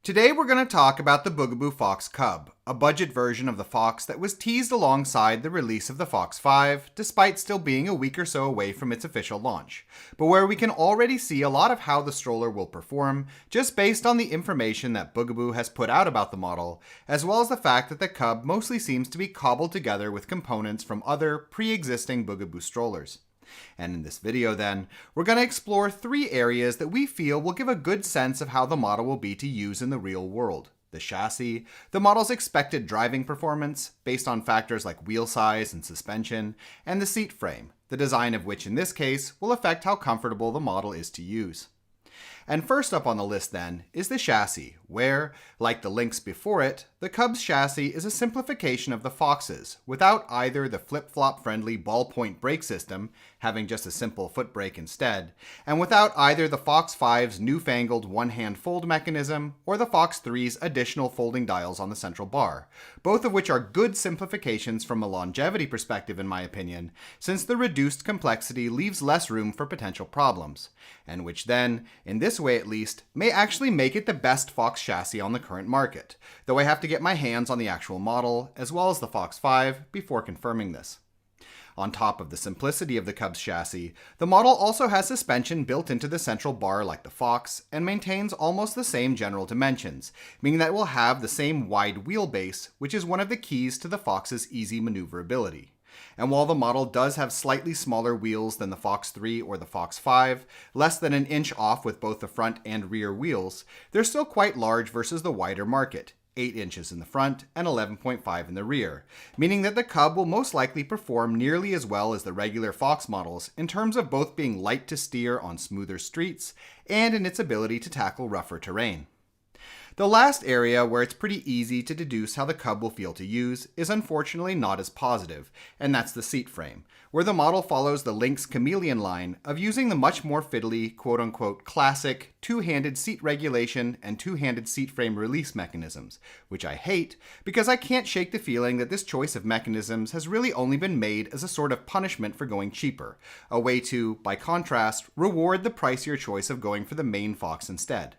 Today we're going to talk about the Bugaboo Fox Cub, a budget version of the Fox that was teased alongside the release of the Fox 5, despite still being a week or so away from its official launch, but where we can already see a lot of how the stroller will perform just based on the information that Bugaboo has put out about the model, as well as the fact that the Cub mostly seems to be cobbled together with components from other pre-existing Bugaboo strollers. And in this video then, we're going to explore 3 areas that we feel will give a good sense of how the model will be to use in the real world. The chassis, the model's expected driving performance, based on factors like wheel size and suspension, and the seat frame, the design of which in this case will affect how comfortable the model is to use. And first up on the list then is the chassis, where, like the Lynx before it, the Cub's chassis is a simplification of the Fox's, without either the flip-flop friendly ballpoint brake system, having just a simple foot brake instead, and without either the Fox 5's newfangled one-hand fold mechanism or the Fox 3's additional folding dials on the central bar, both of which are good simplifications from a longevity perspective in my opinion, since the reduced complexity leaves less room for potential problems, and which then, in this way at least, may actually make it the best Fox chassis on the current market, though I have to get my hands on the actual model, as well as the Fox 5, before confirming this. On top of the simplicity of the Cub's chassis, the model also has suspension built into the central bar like the Fox, and maintains almost the same general dimensions, meaning that it will have the same wide wheelbase, which is one of the keys to the Fox's easy maneuverability. And while the model does have slightly smaller wheels than the Fox 3 or the Fox 5, less than an inch off with both the front and rear wheels, they're still quite large versus the wider market, 8 inches in the front and 11.5 in the rear, meaning that the Cub will most likely perform nearly as well as the regular Fox models in terms of both being light to steer on smoother streets and in its ability to tackle rougher terrain. The last area where it's pretty easy to deduce how the Cub will feel to use is unfortunately not as positive, and that's the seat frame, where the model follows the Lynx chameleon line of using the much more fiddly, quote-unquote classic, two-handed seat regulation and two-handed seat frame release mechanisms, which I hate because I can't shake the feeling that this choice of mechanisms has really only been made as a sort of punishment for going cheaper, a way to, by contrast, reward the pricier choice of going for the main Fox instead.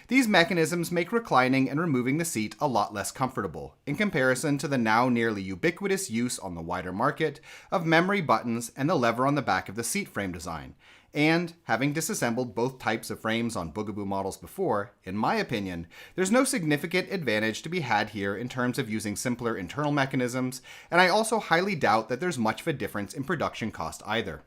These mechanisms make reclining and removing the seat a lot less comfortable, in comparison to the now nearly ubiquitous use on the wider market of memory buttons and the lever on the back of the seat frame design. And, having disassembled both types of frames on Bugaboo models before, in my opinion, there's no significant advantage to be had here in terms of using simpler internal mechanisms, and I also highly doubt that there's much of a difference in production cost either.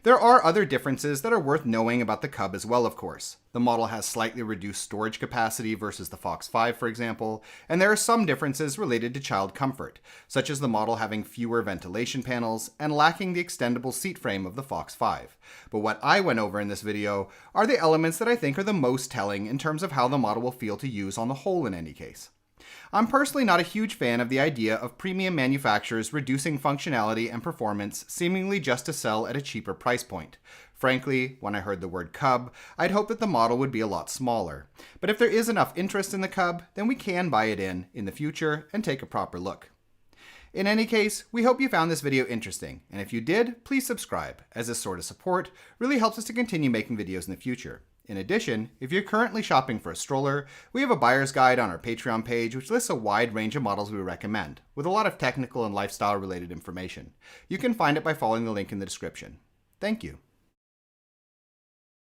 There are other differences that are worth knowing about the Cub as well, of course. The model has slightly reduced storage capacity versus the Fox 5, for example, and there are some differences related to child comfort, such as the model having fewer ventilation panels and lacking the extendable seat frame of the Fox 5. But what I went over in this video are the elements that I think are the most telling in terms of how the model will feel to use on the whole in any case. I'm personally not a huge fan of the idea of premium manufacturers reducing functionality and performance seemingly just to sell at a cheaper price point. Frankly, when I heard the word Cub, I'd hoped that the model would be a lot smaller. But if there is enough interest in the Cub, then we can buy it in the future and take a proper look. In any case, we hope you found this video interesting, and if you did, please subscribe, as this sort of support really helps us to continue making videos in the future. In addition, if you're currently shopping for a stroller, we have a buyer's guide on our Patreon page which lists a wide range of models we recommend, with a lot of technical and lifestyle related information. You can find it by following the link in the description. Thank you.